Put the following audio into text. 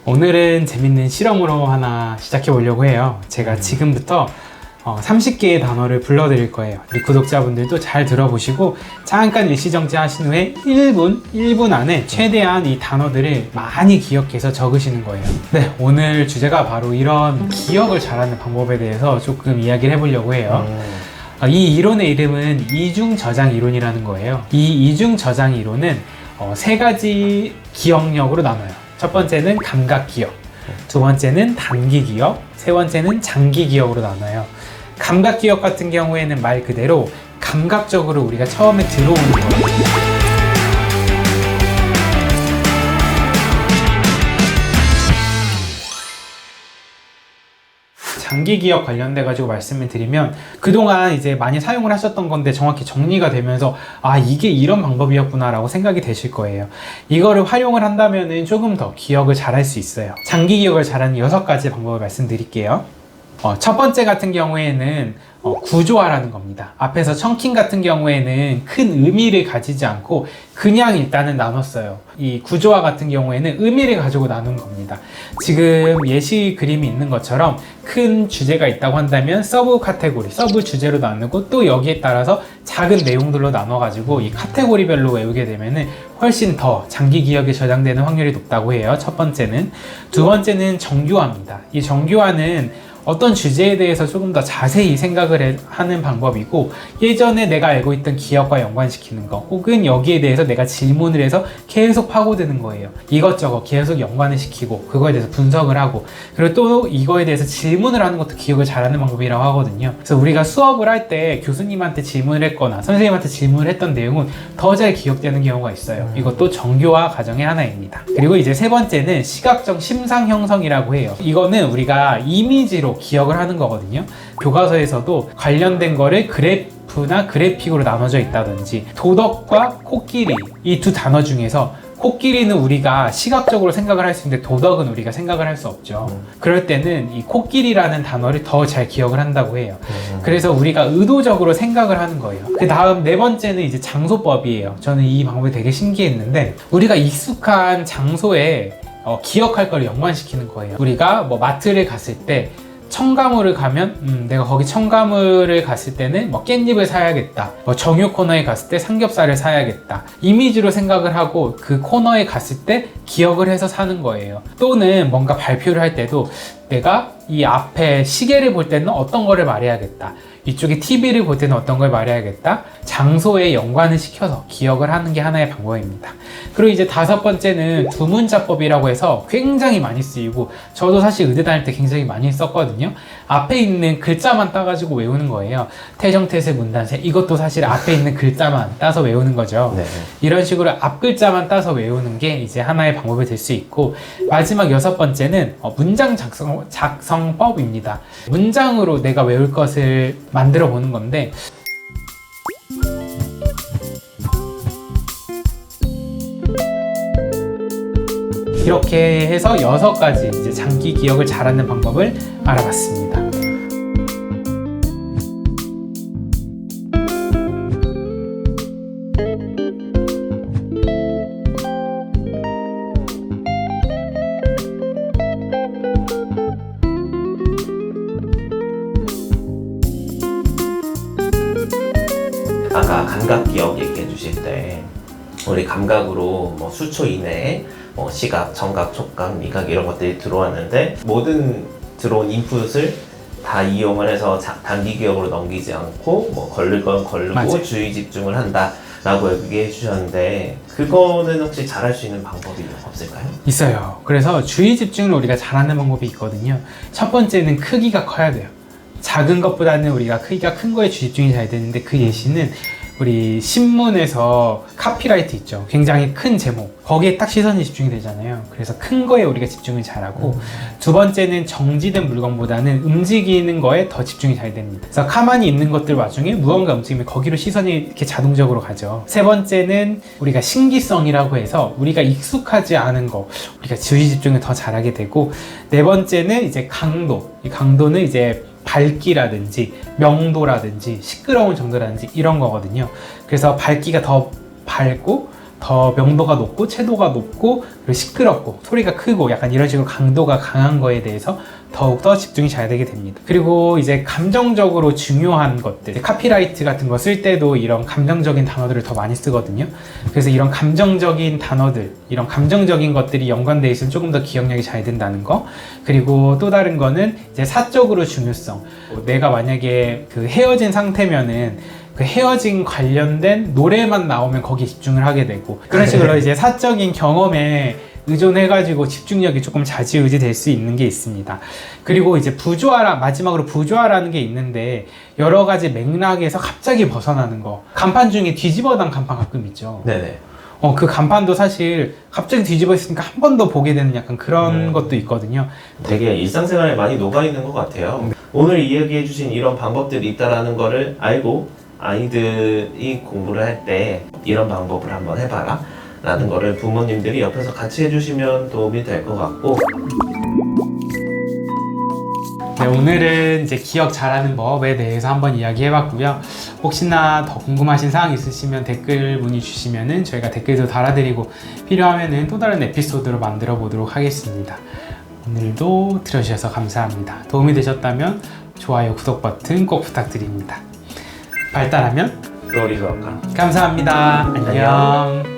오늘은 재밌는 실험으로 하나 시작해 보려고 해요. 제가 지금부터 30개의 단어를 불러드릴 거예요. 우리 구독자분들도 잘 들어보시고 잠깐 일시정지 하신 후에 1분 안에 최대한 이 단어들을 많이 기억해서 적으시는 거예요. 네, 오늘 주제가 바로 이런 기억을 잘하는 방법에 대해서 조금 이야기를 해보려고 해요. 이 이론의 이름은 이중저장 이론이라는 거예요. 이 이중저장 이론은 세 가지 기억력으로 나눠요. 첫 번째는 감각 기억, 두 번째는 단기 기억, 세 번째는 장기 기억으로 나눠요. 감각 기억 같은 경우에는 말 그대로 감각적으로 우리가 처음에 들어오는 거예요. 장기 기억 관련돼 가지고 말씀을 드리면 그동안 이제 많이 사용을 하셨던 건데 정확히 정리가 되면서 아, 이게 이런 방법이었구나 라고 생각이 되실 거예요. 이거를 활용을 한다면은 조금 더 기억을 잘할 수 있어요. 장기 기억을 잘하는 6가지 방법을 말씀드릴게요. 첫 번째 같은 경우에는 구조화라는 겁니다. 앞에서 청킹 같은 경우에는 큰 의미를 가지지 않고 그냥 일단은 나눴어요. 이 구조화 같은 경우에는 의미를 가지고 나눈 겁니다. 지금 예시 그림이 있는 것처럼 큰 주제가 있다고 한다면 서브 카테고리, 서브 주제로 나누고 또 여기에 따라서 작은 내용들로 나눠가지고 이 카테고리별로 외우게 되면은 훨씬 더 장기 기억에 저장되는 확률이 높다고 해요. 첫 번째는. 두 번째는 정교화입니다. 이 정교화는 어떤 주제에 대해서 조금 더 자세히 생각을 하는 방법이고 예전에 내가 알고 있던 기억과 연관시키는 거 혹은 여기에 대해서 내가 질문을 해서 계속 파고드는 거예요. 이것저것 계속 연관을 시키고 그거에 대해서 분석을 하고 그리고 또 이거에 대해서 질문을 하는 것도 기억을 잘하는 방법이라고 하거든요. 그래서 우리가 수업을 할 때 교수님한테 질문을 했거나 선생님한테 질문을 했던 내용은 더 잘 기억되는 경우가 있어요. 이것도 정교화 과정의 하나입니다. 그리고 이제 세 번째는 시각적 심상 형성이라고 해요. 이거는 우리가 이미지로 기억을 하는 거거든요. 교과서에서도 관련된 거를 그래프나 그래픽으로 나눠져 있다든지 도덕과 코끼리 이 두 단어 중에서 코끼리는 우리가 시각적으로 생각을 할 수 있는데 도덕은 우리가 생각을 할 수 없죠. 그럴 때는 이 코끼리라는 단어를 더 잘 기억을 한다고 해요. 그래서 우리가 의도적으로 생각을 하는 거예요. 그 다음 네 번째는 이제 장소법이에요. 저는 이 방법이 되게 신기했는데 우리가 익숙한 장소에 기억할 걸 연관시키는 거예요. 우리가 뭐 마트를 갔을 때 첨가물을 가면 내가 거기 첨가물을 갔을 때는 뭐 깻잎을 사야겠다, 뭐 정육 코너에 갔을 때 삼겹살을 사야겠다, 이미지로 생각을 하고 그 코너에 갔을 때 기억을 해서 사는 거예요. 또는 뭔가 발표를 할 때도 내가 이 앞에 시계를 볼 때는 어떤 거를 말해야겠다, 이쪽에 TV를 볼 때는 어떤 걸 말해야겠다, 장소에 연관을 시켜서 기억을 하는 게 하나의 방법입니다. 그리고 이제 다섯 번째는 두문자법이라고 해서 굉장히 많이 쓰이고 저도 사실 의대 다닐 때 굉장히 많이 썼거든요. 앞에 있는 글자만 따가지고 외우는 거예요. 태정태세 문단세 이것도 사실 앞에 있는 글자만 따서 외우는 거죠. 네. 이런 식으로 앞 글자만 따서 외우는 게 이제 하나의 방법이 될 수 있고 마지막 여섯 번째는 문장 작성법입니다. 문장으로 내가 외울 것을 만들어 보는 건데 이렇게 해서 6가지 이제 장기 기억을 잘하는 방법을 알아봤습니다. 아까 감각 기억 얘기해 주실 때 우리 감각으로 뭐 수초 이내에 시각, 청각, 촉각, 미각 이런 것들이 들어왔는데 모든 들어온 인풋을 다 이용을 해서 단기 기억으로 넘기지 않고 뭐 걸릴 건 걸르고 맞아요. 주의 집중을 한다 라고 얘기해 주셨는데 그거는 혹시 잘할 수 있는 방법이 없을까요? 있어요. 그래서 주의 집중을 우리가 잘하는 방법이 있거든요. 첫 번째는 크기가 커야 돼요. 작은 것보다는 우리가 크기가 큰 거에 주의 집중이 잘 되는데 그 예시는 우리 신문에서 카피라이트 있죠. 굉장히 큰 제목 거기에 딱 시선이 집중이 되잖아요. 그래서 큰 거에 우리가 집중을 잘하고 두 번째는 정지된 물건보다는 움직이는 거에 더 집중이 잘 됩니다. 그래서 가만히 있는 것들 와중에 무언가 움직이면 거기로 시선이 이렇게 자동적으로 가죠. 세 번째는 우리가 신기성이라고 해서 우리가 익숙하지 않은 거 우리가 주의 집중을 더 잘하게 되고 네 번째는 이제 강도. 이 강도는 이제 밝기라든지 명도라든지 시끄러운 정도라든지 이런 거거든요. 그래서 밝기가 더 밝고 더 명도가 높고 채도가 높고 그리고 시끄럽고 소리가 크고 약간 이런 식으로 강도가 강한 거에 대해서 더욱더 집중이 잘 되게 됩니다. 그리고 이제 감정적으로 중요한 것들, 카피라이트 같은 거 쓸 때도 이런 감정적인 단어들을 더 많이 쓰거든요. 그래서 이런 감정적인 단어들, 이런 감정적인 것들이 연관돼 있으면 조금 더 기억력이 잘 된다는 거. 그리고 또 다른 거는 이제 사적으로 중요성. 내가 만약에 그 헤어진 상태면은 그 헤어진 관련된 노래만 나오면 거기에 집중을 하게 되고 그런 식으로 이제 사적인 경험에 의존해가지고 집중력이 조금 좌지우지 될 수 있는 게 있습니다. 그리고 이제 마지막으로 부조화라는 게 있는데 여러 가지 맥락에서 갑자기 벗어나는 거. 간판 중에 뒤집어단 간판 가끔 있죠. 네네. 그 간판도 사실 갑자기 뒤집어 있으니까 한 번 더 보게 되는 약간 그런 것도 있거든요. 되게 일상생활에 많이 녹아있는 것 같아요. 오늘 이야기해주신 이런 방법들이 있다라는 거를 알고 아이들이 공부를 할 때 이런 방법을 한번 해봐라 라는 거를 부모님들이 옆에서 같이 해주시면 도움이 될 것 같고, 네, 오늘은 이제 기억 잘하는 법에 대해서 한번 이야기해봤고요. 혹시나 더 궁금하신 사항 있으시면 댓글 문의 주시면은 저희가 댓글도 달아드리고 필요하면은 또 다른 에피소드로 만들어 보도록 하겠습니다. 오늘도 들어주셔서 감사합니다. 도움이 되셨다면 좋아요, 구독 버튼 꼭 부탁드립니다. 발달하면 우리 수학과 감사합니다. 안녕.